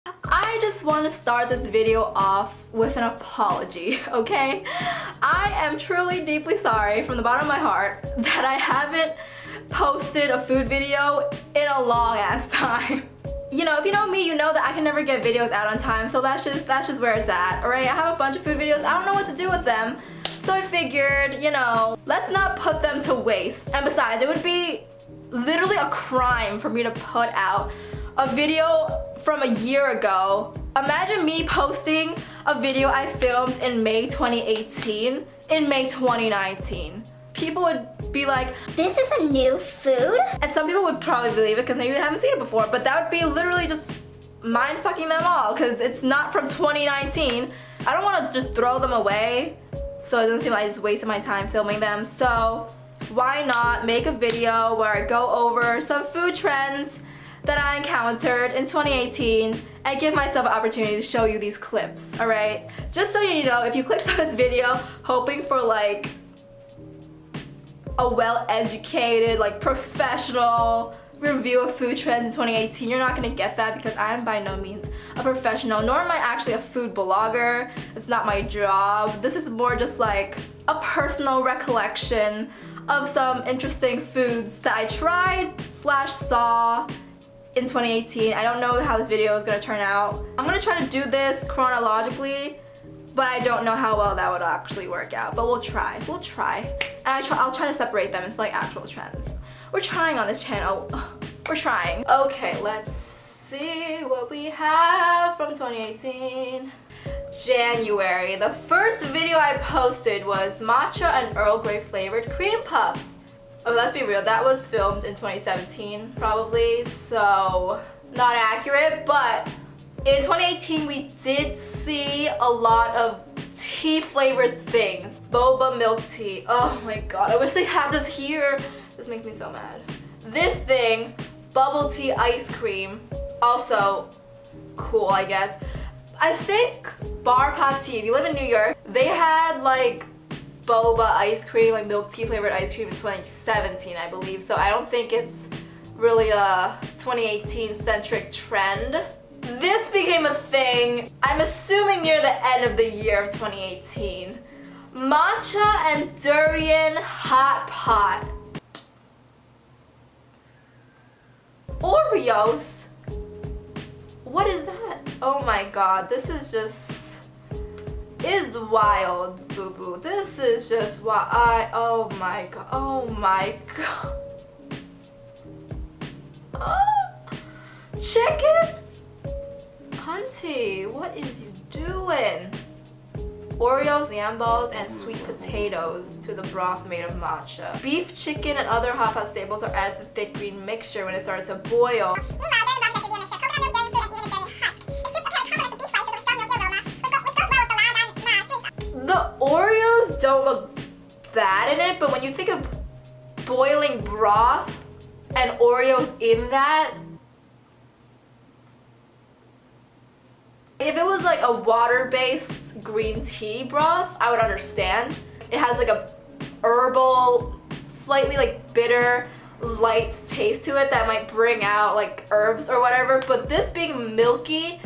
I just want to start this video off with an apology, okay? I am truly deeply sorry from the bottom of my heart that I haven't posted a food video in a long ass time. You know, if you know me, you know that I can never get videos out on time, so that's just where it's at, alright? I have a bunch of food videos, I don't know what to do with them, so I figured, you know, let's not put them to waste. And besides, it would be literally a crime for me to put out a video from a year ago. Imagine me posting a video I filmed in May 2018 in May 2019. People would be like, this is a new food? and some people would probably believe it because maybe they haven't seen it before, but that would be literally just mind fucking them all because it's not from 2019. I don't want to just throw them away, so it doesn't seem like I just wasted my time filming them. So why not make a video where I go over some food trends that I encountered in 2018 and give myself an opportunity to show you these clips, alright? Just so you know, if you clicked on this video hoping for like a well-educated, like professional review of food trends in 2018, you're not gonna get that because I am by no means a professional, nor am I actually a food blogger. It's not my job. This is more just like a personal recollection of some interesting foods that I tried / saw in 2018. I don't know how this video is gonna turn out. I'm gonna try to do this chronologically, but I don't know how well that would actually work out. But we'll try. We'll try. And I'll try to separate them into like actual trends. We're trying on this channel. We're trying. Okay, let's see what we have from 2018. January. The first video I posted was matcha and Earl Grey flavored cream puffs. Oh, let's be real, that was filmed in 2017 probably, so not accurate, but in 2018 we did see a lot of tea flavored things. Boba milk tea. Oh my god, I wish they had this here. This makes me so mad. This thing, bubble tea ice cream, also cool I guess. I think Bar Pati, if you live in New York, they had like boba ice cream, like milk tea flavored ice cream in 2017 I believe, so I don't think it's really a 2018 centric trend. This became a thing, I'm assuming near the end of the year of 2018. Matcha and durian hot pot. Oreos? What is that? Oh my god, this is wild, boo boo. This is just oh my god, oh my god. Chicken? Hunty, what is you doing? Oreos, yam balls, and sweet potatoes to the broth made of matcha. Beef, chicken, and other hot pot staples are added to the thick green mixture when it starts to boil. The Oreos don't look bad in it, but when you think of boiling broth and Oreos in that, if it was like a water-based green tea broth, I would understand. It has like a herbal, slightly like bitter, light taste to it that might bring out like herbs or whatever, but this being milky,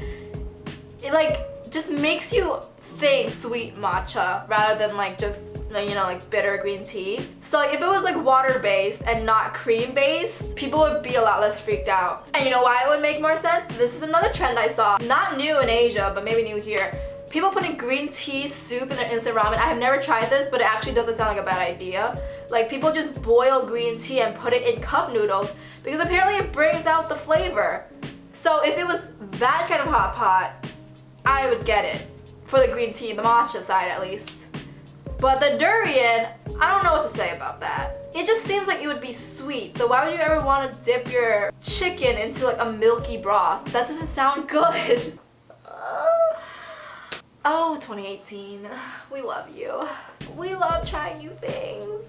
it like just makes you think sweet matcha rather than like just, you know, like bitter green tea. So like if it was like water based and not cream based, people would be a lot less freaked out. And you know why it would make more sense? This is another trend I saw, not new in Asia but maybe new here. People putting green tea soup in their instant ramen. I have never tried this, but it actually doesn't sound like a bad idea. Like people just boil green tea and put it in cup noodles because apparently it brings out the flavor. So if it was that kind of hot pot, I would get it. For the green tea, the matcha side at least. But the durian, I don't know what to say about that. It just seems like it would be sweet, so why would you ever want to dip your chicken into like a milky broth? That doesn't sound good. Oh, 2018, we love you. We love trying new things.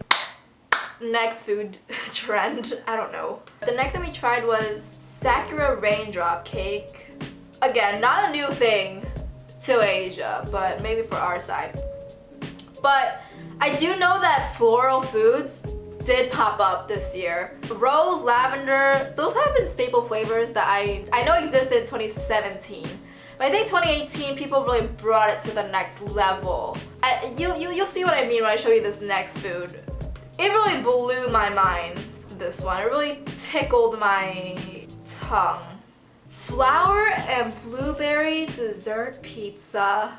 Next food trend, I don't know. The next thing we tried was Sakura raindrop cake. Again, not a new thing to Asia, but maybe for our side. But I do know that floral foods did pop up this year. Rose, lavender, those have been staple flavors that I know existed in 2017. But I think 2018 people really brought it to the next level. You'll see what I mean when I show you this next food. It really blew my mind, this one. It really tickled my tongue. Flower and blueberry dessert pizza.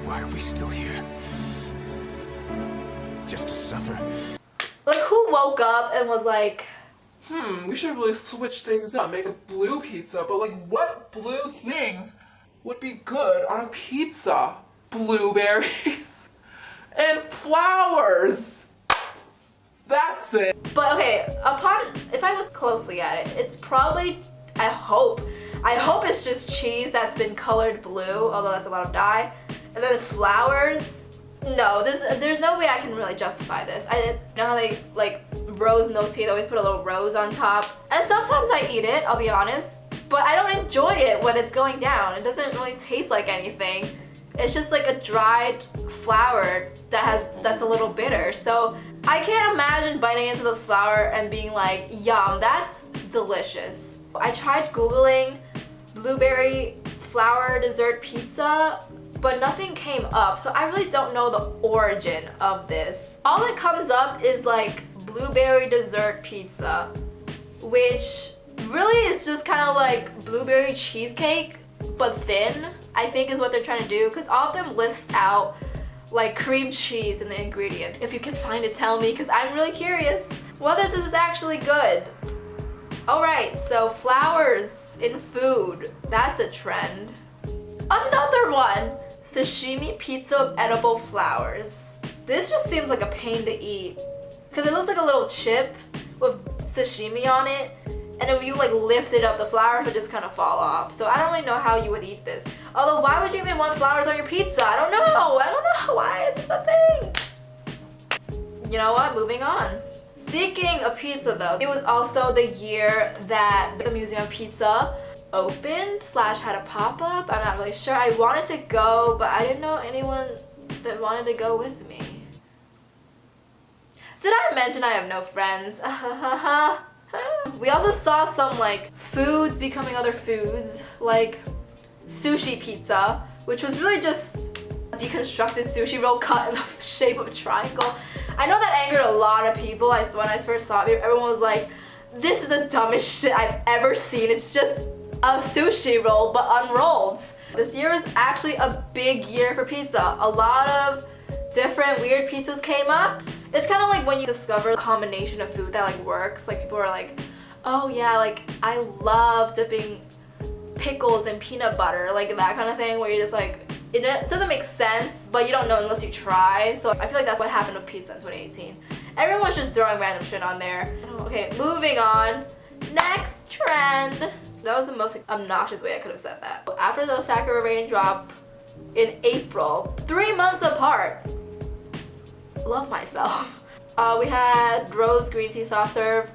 Why are we still here? Just to suffer? Like, who woke up and was like, we should really switch things up, make a blue pizza, but like what blue things would be good on a pizza? Blueberries and flowers. That's it. But okay, if I look closely at it, it's probably, I hope it's just cheese that's been colored blue, although that's a lot of dye. And then flowers. No, there's no way I can really justify this. I know how they, like, rose milk tea, they always put a little rose on top. And sometimes I eat it, I'll be honest. But I don't enjoy it when it's going down. It doesn't really taste like anything. It's just like a dried flower that's a little bitter. So I can't imagine biting into this flower and being like, yum, that's delicious. I tried Googling blueberry flower dessert pizza, but nothing came up, so I really don't know the origin of this. All that comes up is like blueberry dessert pizza, which really is just kind of like blueberry cheesecake, but thin, I think is what they're trying to do, because all of them list out like cream cheese in the ingredient. If you can find it, tell me, because I'm really curious whether this is actually good. Alright, so flowers in food, that's a trend. Another one! Sashimi pizza of edible flowers. This just seems like a pain to eat because it looks like a little chip with sashimi on it, and if you like lift it up, the flowers would just kind of fall off. So I don't really know how you would eat this. Although, why would you even want flowers on your pizza? I don't know. Why is this a thing? You know what? Moving on. Speaking of pizza though, it was also the year that the Museum of Pizza opened / had a pop-up. I'm not really sure. I wanted to go, but I didn't know anyone that wanted to go with me. Did I mention I have no friends? We also saw some like foods becoming other foods, like sushi pizza, which was really just a deconstructed sushi roll cut in the shape of a triangle. I know that angered a lot of people. When I first saw it, everyone was like, this is the dumbest shit I've ever seen. It's just a sushi roll but unrolled. This year was actually a big year for pizza. A lot of different weird pizzas came up. It's kind of like when you discover a combination of food that like works. Like people are like, oh yeah, like I love dipping pickles in peanut butter, like that kind of thing, where you're just like, it doesn't make sense, but you don't know unless you try. So I feel like that's what happened with pizza in 2018. Everyone's just throwing random shit on there. Okay, moving on. Next trend. That was the most obnoxious way I could have said that. After the Sakura raindrop in April, 3 months apart. Love myself. We had rose green tea soft serve.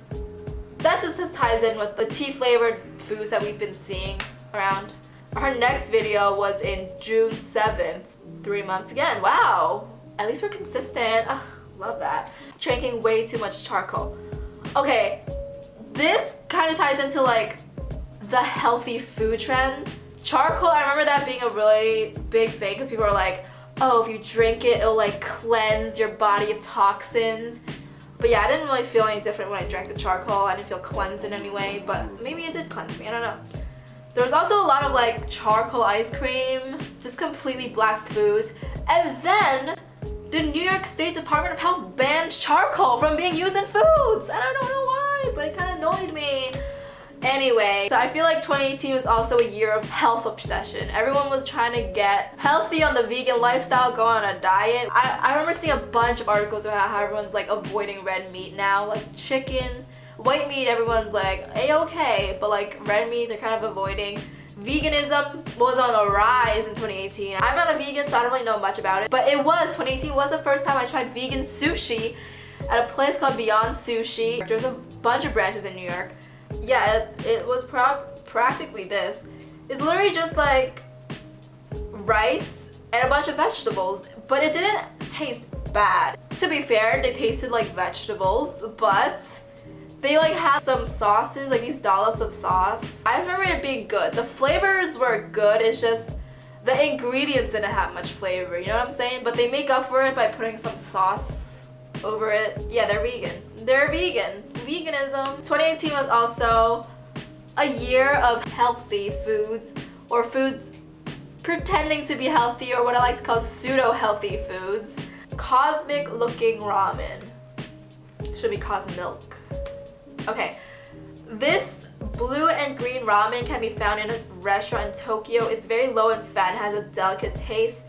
That just ties in with the tea flavored foods that we've been seeing around. Our next video was in June 7th. 3 months again. Wow. At least we're consistent. Ugh, love that. Drinking way too much charcoal. Okay, this kind of ties into like the healthy food trend. Charcoal, I remember that being a really big thing because people were like, oh, if you drink it, it'll like cleanse your body of toxins. But yeah, I didn't really feel any different when I drank the charcoal. I didn't feel cleansed in any way, but maybe it did cleanse me, I don't know. There was also a lot of like charcoal ice cream, just completely black foods. And then the New York State Department of Health banned charcoal from being used in foods. And I don't know why, but it kind of annoyed me. Anyway, so I feel like 2018 was also a year of health obsession. Everyone was trying to get healthy on the vegan lifestyle, go on a diet. I remember seeing a bunch of articles about how everyone's like avoiding red meat now, like chicken. White meat, everyone's like, A-okay, but like red meat, they're kind of avoiding. Veganism was on a rise in 2018. I'm not a vegan, so I don't really know much about it, but 2018 was the first time I tried vegan sushi at a place called Beyond Sushi. There's a bunch of branches in New York. Yeah, it was practically this. It's literally just like rice and a bunch of vegetables, but it didn't taste bad. To be fair, they tasted like vegetables, but they like have some sauces, like these dollops of sauce. I just remember it being good. The flavors were good, it's just the ingredients didn't have much flavor, you know what I'm saying? But they make up for it by putting some sauce over it. Yeah, they're vegan. They're vegan. Veganism. 2018 was also a year of healthy foods, or foods pretending to be healthy, or what I like to call pseudo-healthy foods. Cosmic looking ramen. Should be cosmilk. Okay, this blue and green ramen can be found in a restaurant in Tokyo. It's very low in fat and has a delicate taste.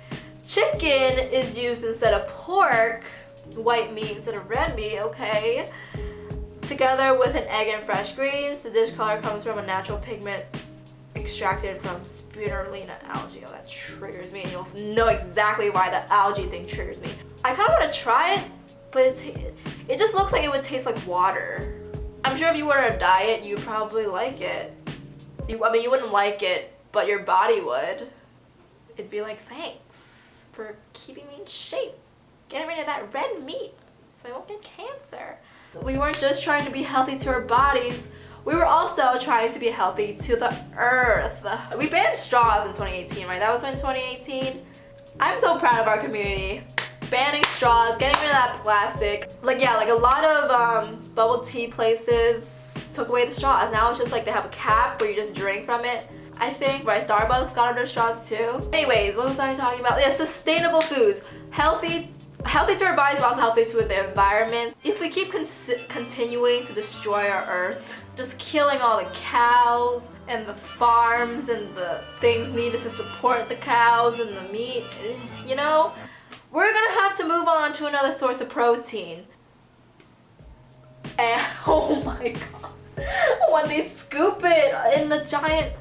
Chicken is used instead of pork. White meat instead of red meat, okay. Together with an egg and fresh greens. The dish color comes from a natural pigment extracted from spirulina algae. Oh, that triggers me, and you'll know exactly why the algae thing triggers me. I kind of want to try it, but it just looks like it would taste like water. I'm sure if you were on a diet, you'd probably like it. I mean, you wouldn't like it, but your body would. It'd be like, thanks for keeping me in shape. Getting rid of that red meat so I won't get cancer. We weren't just trying to be healthy to our bodies, we were also trying to be healthy to the earth. We banned straws in 2018, right? That was in 2018. I'm so proud of our community. Banning straws, getting rid of that plastic. Like, yeah, like a lot of bubble tea places took away the straws. Now it's just like they have a cap where you just drink from it. I think, right? Starbucks got rid of straws too. Anyways, what was I talking about? Yeah, sustainable foods. Healthy to our bodies, but also healthy to the environment. If we keep continuing to destroy our earth, just killing all the cows and the farms and the things needed to support the cows and the meat, you know, we're gonna have to move on to another source of protein. And oh my god, when they scoop it in the giant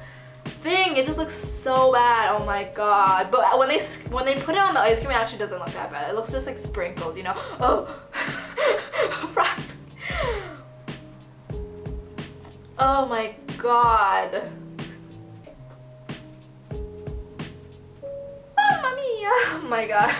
thing, it just looks so bad. Oh my god. But when they put it on the ice cream, it actually doesn't look that bad. It looks just like sprinkles, you know. Oh. Oh my god. Mamma mia. Oh my god.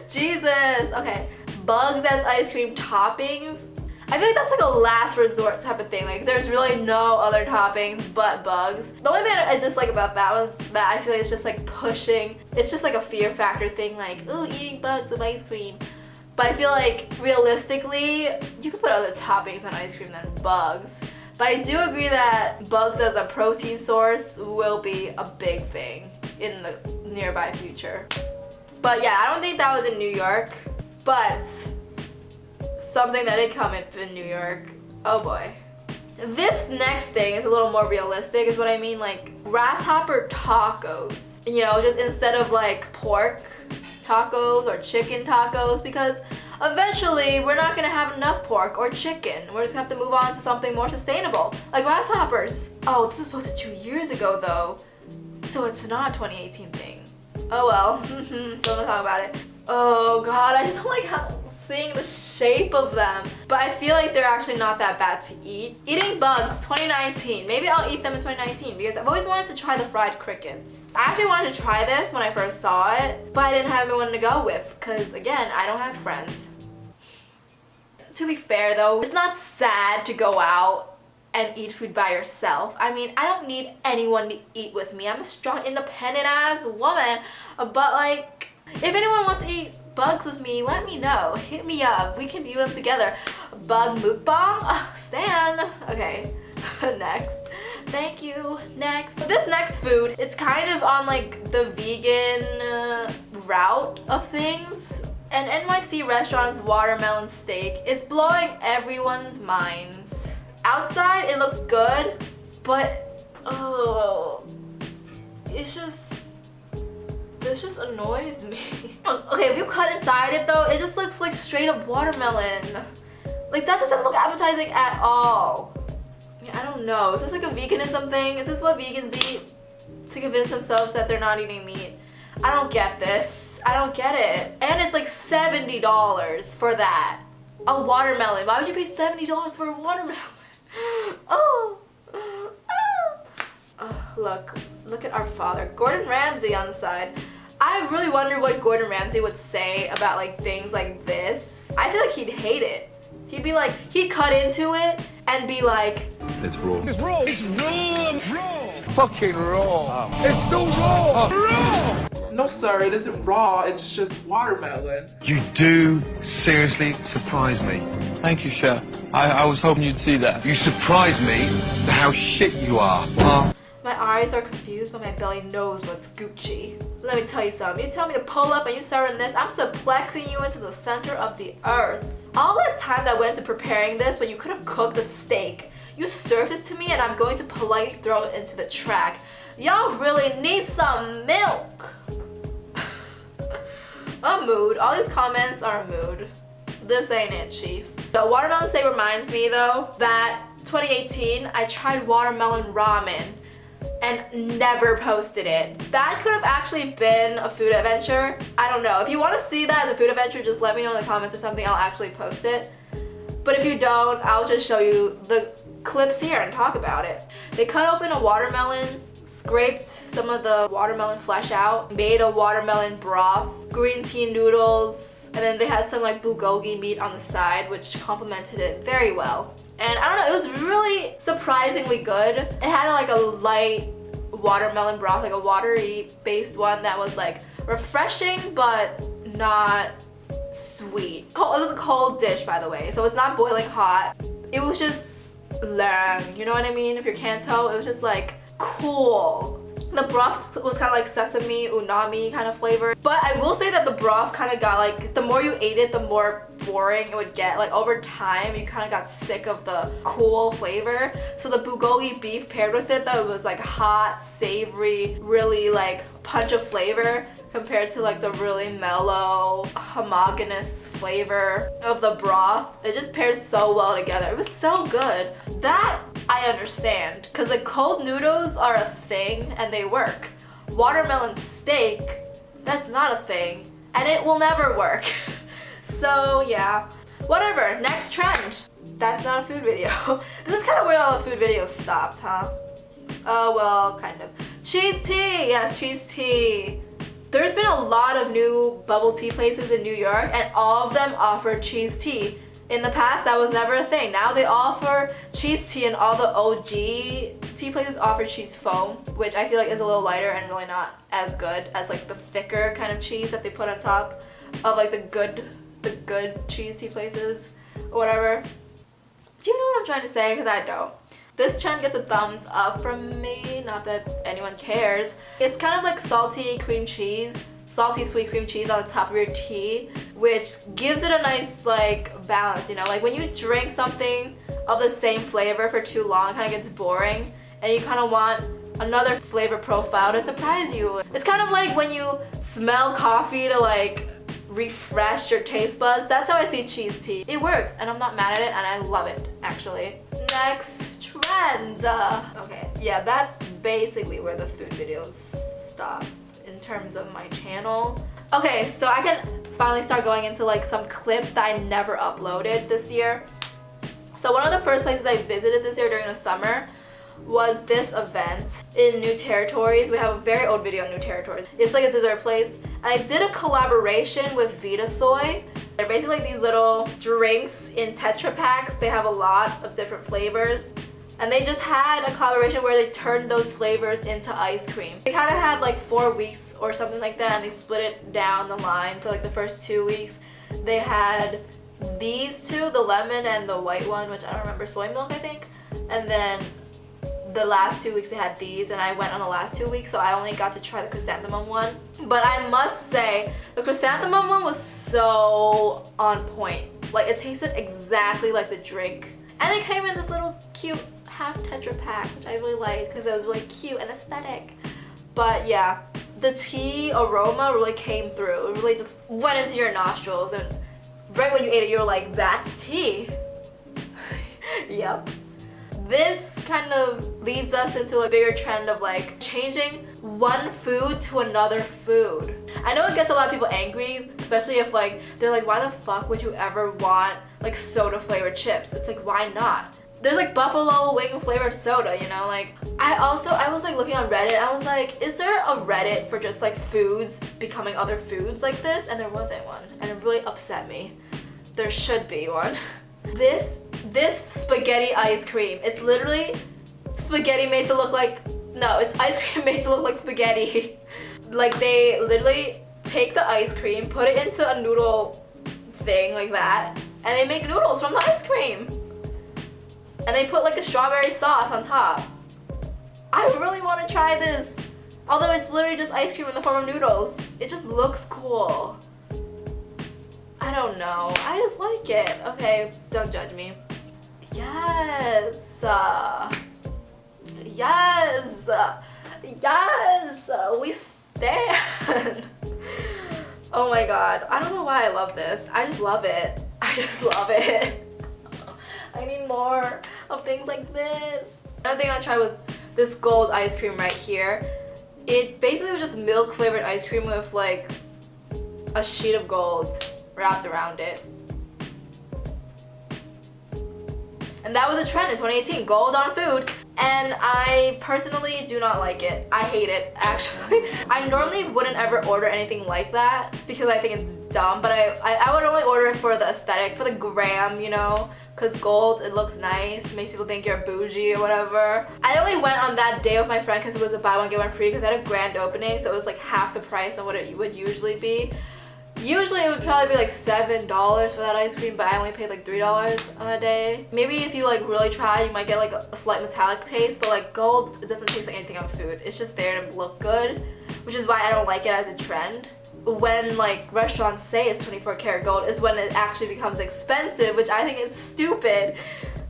Jesus. Okay. Bugs as ice cream toppings. I feel like that's like a last resort type of thing. Like, there's really no other toppings but bugs. The only thing I dislike about that was that I feel like it's just like pushing. It's just like a fear factor thing, like, ooh, eating bugs with ice cream. But I feel like realistically, you could put other toppings on ice cream than bugs. But I do agree that bugs as a protein source will be a big thing in the nearby future. But yeah, I don't think that was in New York, but something that did come up in New York. Oh boy. This next thing is a little more realistic, is what I mean, like grasshopper tacos. You know, just instead of like pork tacos or chicken tacos, because eventually we're not gonna have enough pork or chicken. We're just gonna have to move on to something more sustainable, like grasshoppers. Oh, this was posted 2 years ago though, so it's not a 2018 thing. Oh well, still gonna talk about it. Oh god, I just don't like seeing the shape of them. But I feel like they're actually not that bad to eat. Eating bugs, 2019. Maybe I'll eat them in 2019 because I've always wanted to try the fried crickets. I actually wanted to try this when I first saw it, but I didn't have anyone to go with because, again, I don't have friends. To be fair though, it's not sad to go out and eat food by yourself. I mean, I don't need anyone to eat with me. I'm a strong, independent ass woman. But like, if anyone wants to eat bugs with me, let me know. Hit me up. We can do them together. Bug mukbang? Oh, Stan. Okay. Next. Thank you. Next. This next food, it's kind of on like the vegan route of things. An NYC restaurant's watermelon steak is blowing everyone's minds. Outside, it looks good, but oh, this just annoys me. Okay, if you cut inside it though, it just looks like straight up watermelon. Like, that doesn't look appetizing at all. Yeah, I don't know. Is this like a veganism thing? Is this what vegans eat to convince themselves that they're not eating meat? I don't get this. I don't get it. And it's like $70 for that. A watermelon. Why would you pay $70 for a watermelon? Oh. Oh, look at our father, Gordon Ramsay on the side. I really wonder what Gordon Ramsay would say about like things like this. I feel like he'd hate it. He'd be like, he'd cut into it and be like, It's raw. It's raw. It's raw. Raw. Fucking raw. It's still raw. Raw. No, sir, it isn't raw. It's just watermelon. You do seriously surprise me. Thank you, Chef. I was hoping you'd see that. You surprise me to how shit you are. my eyes are confused, but my belly knows what's Gucci. Let me tell you something. You tell me to pull up and you start on this, I'm suplexing you into the center of the earth. All that time that went into preparing this when you could have cooked a steak, you served this to me and I'm going to politely throw it into the track. Y'all really need some milk. A mood. All these comments are a mood. This ain't it, chief. The watermelon steak reminds me though that 2018 I tried watermelon ramen and never posted it. That could have actually been a food adventure. I don't know. If you want to see that as a food adventure, just let me know in the comments or something. I'll actually post it. But if you don't, I'll just show you the clips here and talk about it. They cut open a watermelon, scraped some of the watermelon flesh out, made a watermelon broth, green tea noodles, and then they had some like bulgogi meat on the side, which complemented it very well. And I don't know, it was really surprisingly good. It had like a light watermelon broth, like a watery based one that was like refreshing but not sweet. It was a cold dish, by the way, so it's not boiling hot. It was just lang, you know what I mean? If you're Kanto, it was just like cool. The broth was kind of like sesame, unami kind of flavor. But I will say that the broth kind of got like, the more you ate it, the more boring it would get. Like over time, you kind of got sick of the cool flavor. So the bulgogi beef paired with it, though, it was like hot, savory, really like punch of flavor compared to like the really mellow, homogeneous flavor of the broth. It just paired so well together. It was so good. That I understand, because like cold noodles are a thing and they work. Watermelon steak, that's not a thing and it will never work. So yeah, whatever, next trend. That's not a food video. This is kind of where all the food videos stopped, huh? Oh well, kind of. Cheese tea, yes, cheese tea. There's been a lot of new bubble tea places in New York and all of them offer cheese tea. In the past, that was never a thing. Now they offer cheese tea and all the OG tea places offer cheese foam, which I feel like is a little lighter and really not as good as like the thicker kind of cheese that they put on top of like the good cheese tea places or whatever. Do you know what I'm trying to say? Because I don't. This trend gets a thumbs up from me, not that anyone cares. It's kind of like salty cream cheese, salty sweet cream cheese on the top of your tea, which gives it a nice like balance, you know? Like when you drink something of the same flavor for too long, it kind of gets boring and you kind of want another flavor profile to surprise you. It's kind of like when you smell coffee to like refresh your taste buds. That's how I see cheese tea. It works and I'm not mad at it and I love it actually. Next trend. Okay, yeah, that's basically where the food videos stop in terms of my channel. Okay, so I can finally start going into like some clips that I never uploaded this year. So one of the first places I visited this year during the summer was this event in New Territories. We have a very old video on New Territories. It's like a dessert place. And I did a collaboration with Vita Soy. They're basically like these little drinks in Tetra packs. They have a lot of different flavors. And they just had a collaboration where they turned those flavors into ice cream. They kind of had like 4 weeks or something like that and they split it down the line. So like the first 2 weeks they had these two, the lemon and the white one, which I don't remember, soy milk I think. And then the last 2 weeks they had these and I went on the last 2 weeks, so I only got to try the chrysanthemum one. But I must say, the chrysanthemum one was so on point. Like it tasted exactly like the drink. And they came in this little cute half Tetra pack, which I really liked because it was really cute and aesthetic. But yeah, the tea aroma really came through. It really just went into your nostrils and right when you ate it, you were like, that's tea. Yep. This kind of leads us into a bigger trend of like changing one food to another food. I know it gets a lot of people angry, especially if like they're like, why the fuck would you ever want like soda flavored chips? It's like, why not? There's like buffalo wing flavored soda, you know, like I was like looking on Reddit. I was like, is there a Reddit for just like foods becoming other foods like this? And there wasn't one, and it really upset me. There should be one. This spaghetti ice cream. It's literally spaghetti made to look like, no, it's ice cream made to look like spaghetti. Like they literally take the ice cream, put it into a noodle thing like that, and they make noodles from the ice cream. And they put like a strawberry sauce on top. I really want to try this. Although it's literally just ice cream in the form of noodles. It just looks cool. I don't know. I just like it. Okay, don't judge me. Yes. Yes. Yes. We stand. Oh my god. I don't know why I love this. I just love it. I just love it. I need more of things like this. Another thing I tried was this gold ice cream right here. It basically was just milk flavored ice cream with like a sheet of gold wrapped around it. And that was a trend in 2018, gold on food. And I personally do not like it. I hate it, actually. I normally wouldn't ever order anything like that because I think it's dumb, but I would only order it for the aesthetic, for the gram, you know? Because gold, it looks nice, makes people think you're bougie or whatever. I only went on that day with my friend because it was a buy one get one free because I had a grand opening, so it was like half the price of what it would usually be. Usually it would probably be like $7 for that ice cream, but I only paid like $3 on that day. Maybe if you like really try, you might get like a slight metallic taste, but like gold, it doesn't taste like anything on food. It's just there to look good, which is why I don't like it as a trend. When like restaurants say it's 24 karat gold is when it actually becomes expensive, which I think is stupid.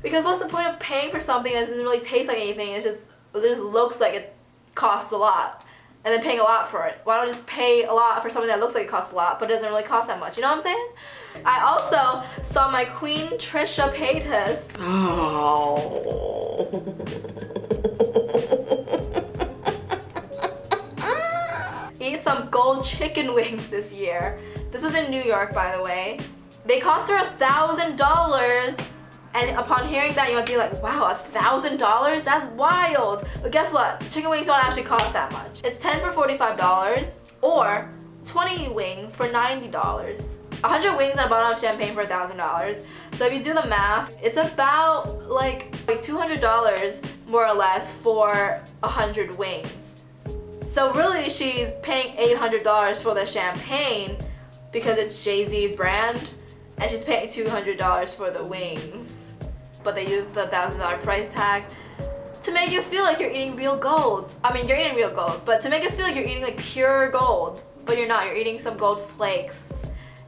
Because what's the point of paying for something that doesn't really taste like anything? It just looks like it costs a lot. And then paying a lot for it. Why don't I just pay a lot for something that looks like it costs a lot but doesn't really cost that much? You know what I'm saying? I also saw my Queen Trisha Paytas. Eat some gold chicken wings this year. This was in New York, by the way. They cost her $1,000. And upon hearing that, you might be like, wow, $1,000? That's wild. But guess what? Chicken wings don't actually cost that much. It's 10 for $45 or 20 wings for $90. 100 wings and a bottle of champagne for $1,000. So if you do the math, it's about like $200 more or less for 100 wings. So really she's paying $800 for the champagne because it's Jay-Z's brand, and she's paying $200 for the wings. But they use the $1,000 price tag to make you feel like you're eating real gold. I mean, you're eating real gold, but to make it feel like you're eating like pure gold. But you're not, you're eating some gold flakes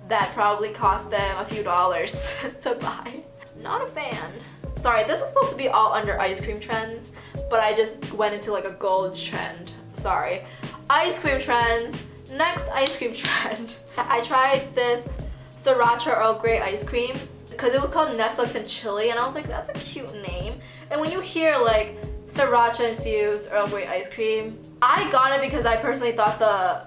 that probably cost them a few dollars to buy. Not a fan. Sorry, this is supposed to be all under ice cream trends, but I just went into like a gold trend. Sorry. Ice cream trends. Next ice cream trend. I tried this Sriracha Earl Grey ice cream because it was called Netflix and Chili, and I was like, that's a cute name. And when you hear like Sriracha infused Earl Grey ice cream, I got it because I personally thought the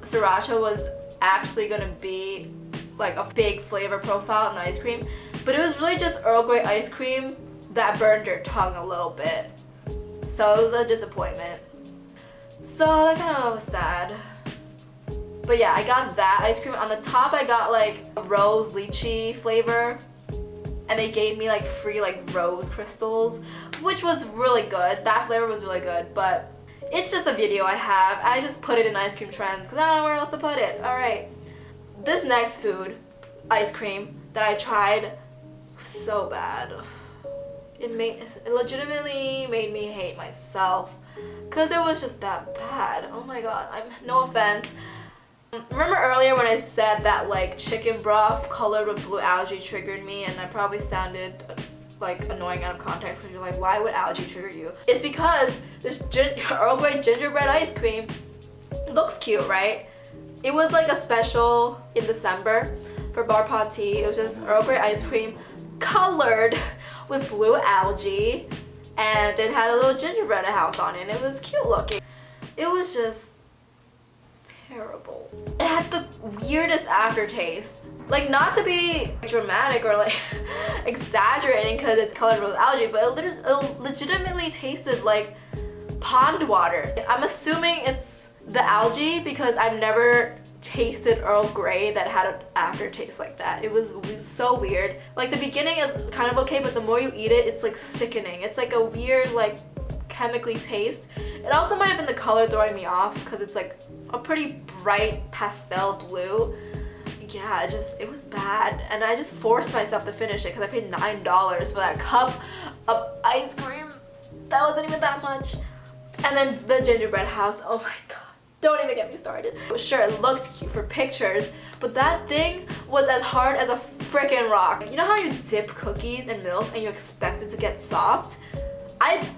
Sriracha was actually gonna be like a big flavor profile in the ice cream, but it was really just Earl Grey ice cream that burned your tongue a little bit. So it was a disappointment. So that kind of was sad. But yeah, I got that ice cream. On the top I got like a rose lychee flavor, and they gave me like free like rose crystals, which was really good. That flavor was really good, but it's just a video I have. I just put it in ice cream trends because I don't know where else to put it. Alright. This next food, ice cream, that I tried was so bad. It legitimately made me hate myself because it was just that bad. Oh my god, no offense. Remember earlier when I said that like chicken broth colored with blue algae triggered me, and I probably sounded like annoying out of context because you're like, why would algae trigger you? It's because this Earl Grey gingerbread ice cream looks cute, right? It was like a special in December for bar party. It was just Earl Grey ice cream colored with blue algae, and it had a little gingerbread house on it, and it was cute looking. It was just terrible. It had the weirdest aftertaste. Like, not to be dramatic or like exaggerating because it's colored with algae, but it legitimately tasted like pond water. I'm assuming it's the algae because I've never tasted Earl Grey that had an aftertaste like that. It was so weird. Like, the beginning is kind of okay, but the more you eat it, it's like sickening. It's like a weird, like, chemically taste. It also might have been the color throwing me off because it's like a pretty bright pastel blue. Yeah, it was bad, and I just forced myself to finish it because I paid $9 for that cup of ice cream. That wasn't even that much. And then the gingerbread house, oh my god, don't even get me started. Sure, it looked cute for pictures, but that thing was as hard as a freaking rock. You know how you dip cookies in milk and you expect it to get soft? I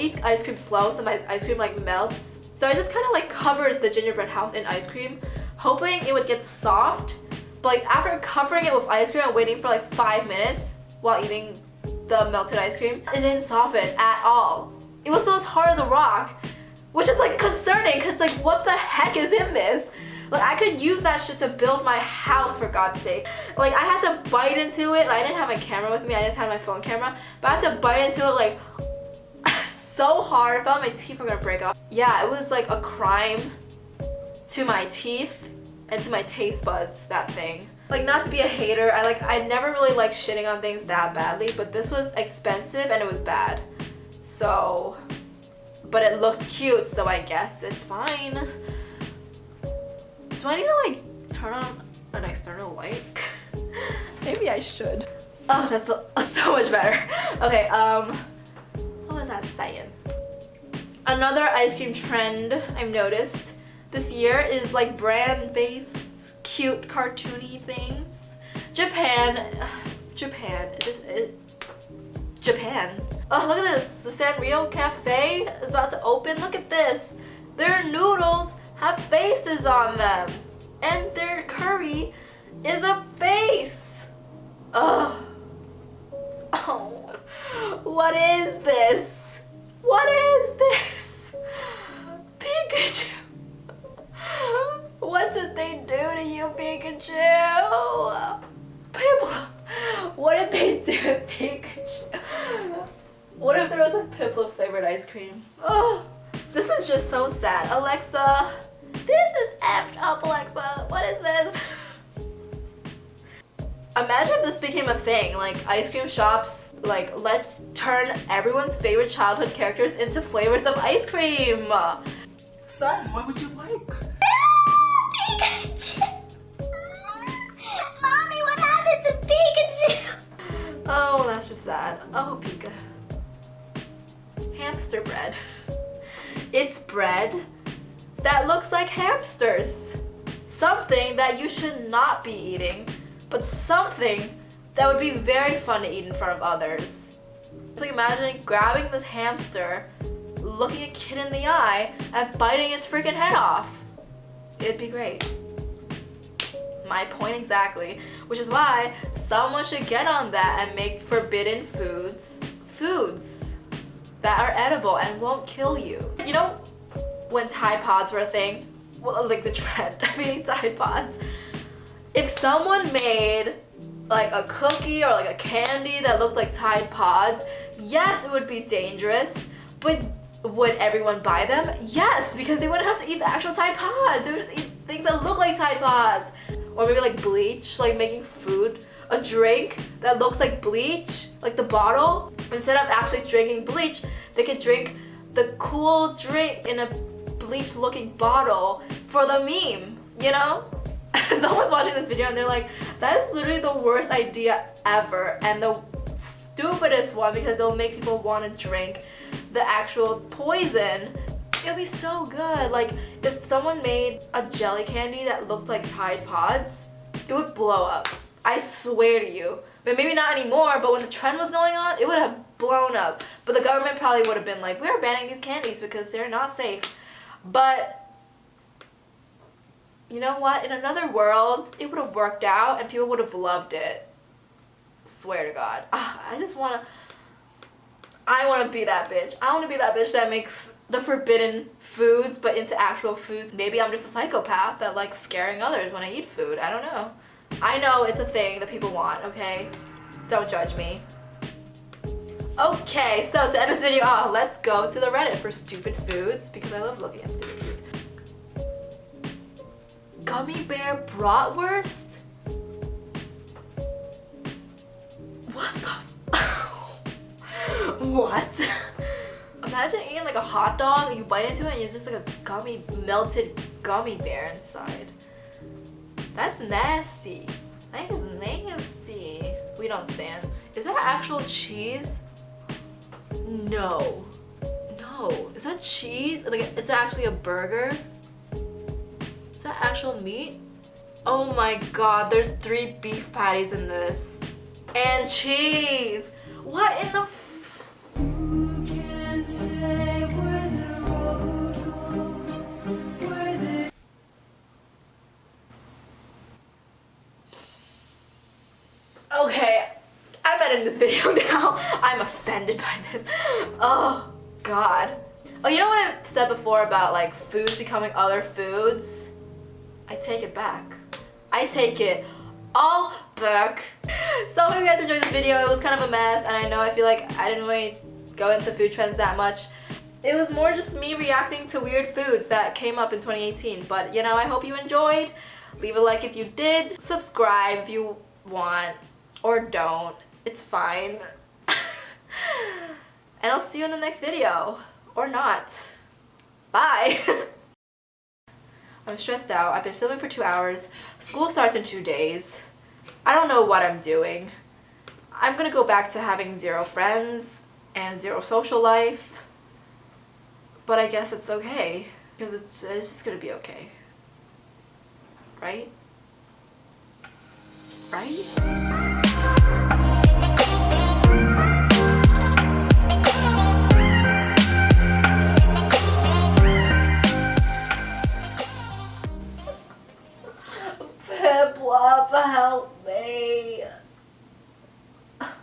eat ice cream slow, so my ice cream like melts. So I just kind of like covered the gingerbread house in ice cream, hoping it would get soft. But like, after covering it with ice cream and waiting for like 5 minutes while eating the melted ice cream, it didn't soften at all. It was still as hard as a rock, which is like concerning because like, what the heck is in this? Like, I could use that shit to build my house, for God's sake. Like, I had to bite into it. Like, I didn't have my camera with me, I just had my phone camera, but I had to bite into it like so hard. I felt my teeth were gonna break off. Yeah, it was like a crime to my teeth and to my taste buds, that thing. Like, not to be a hater, I never really like shitting on things that badly, but this was expensive and it was bad. So, but it looked cute, so I guess it's fine. Do I need to like turn on an external light? Maybe I should. Oh, that's so much better. Okay, what was that saying? Another ice cream trend I've noticed this year is like brand-based, cute, cartoony things. Japan. Oh, look at this. The Sanrio Cafe is about to open. Look at this. Their noodles have faces on them. And their curry is a face. Ugh. Oh. What is this? What is this? Pikachu. What did they do to you, Pikachu? Piplup. What did they do to Pikachu? What if there was a Piplup flavored ice cream? Oh, this is just so sad. Alexa, this is effed up, Alexa. What is this? Imagine if this became a thing, like ice cream shops, like, let's turn everyone's favorite childhood characters into flavors of ice cream. Son, what would you like? Pikachu! Mommy, what happened to Pikachu? Oh, that's just sad. Oh, Pika. Hamster bread. It's bread that looks like hamsters. Something that you should not be eating, but something that would be very fun to eat in front of others. It's like imagining grabbing this hamster, looking a kid in the eye, and biting its freaking head off. It'd be great. My point exactly. Which is why someone should get on that and make forbidden foods that are edible and won't kill you. You know when Tide Pods were a thing? Well, like the trend of eating Tide Pods. If someone made like a cookie or like a candy that looked like Tide Pods, yes, it would be dangerous, but would everyone buy them? Yes, because they wouldn't have to eat the actual Tide Pods. They would just eat things that look like Tide Pods. Or maybe like bleach, like making food, a drink that looks like bleach, like the bottle. Instead of actually drinking bleach, they could drink the cool drink in a bleach looking bottle for the meme, you know? Someone's watching this video and they're like, that is literally the worst idea ever and the stupidest one because it'll make people want to drink the actual poison. It'll be so good. Like, if someone made a jelly candy that looked like Tide Pods, it would blow up. I swear to you. But maybe not anymore, but when the trend was going on, it would have blown up. But the government probably would have been like, we're banning these candies because they're not safe. But you know what? In another world, it would have worked out and people would have loved it. Swear to God. I want to be that bitch. I want to be that bitch that makes the forbidden foods but into actual foods. Maybe I'm just a psychopath that likes scaring others when I eat food. I don't know. I know it's a thing that people want, okay? Don't judge me. Okay, so to end this video off, let's go to the Reddit for stupid foods because I love looking at stupid foods. Gummy bear bratwurst? What the What? Imagine eating like a hot dog and you bite into it and it's just like a melted gummy bear inside. That's nasty. That is nasty. We don't stand. Is that actual cheese? No. No. Is that cheese? Like it's actually a burger? Is that actual meat? Oh my god, there's 3 beef patties in this. And cheese! What in the Who can say where the road goes, where the... Okay, I'm editing this video now. I'm offended by this. Oh, God. Oh, you know what I've said before about like foods becoming other foods? I take it back. I take it all back. So I hope you guys enjoyed this video. It was kind of a mess, and I know I feel like I didn't really go into food trends that much. It was more just me reacting to weird foods that came up in 2018. But you know, I hope you enjoyed. Leave a like if you did. Subscribe if you want. Or don't. It's fine. And I'll see you in the next video. Or not. Bye. I'm stressed out. I've been filming for 2 hours. School starts in 2 days. I don't know what I'm doing. I'm gonna go back to having 0 friends and 0 social life. But I guess it's okay. Because it's just gonna be okay. Right? Right?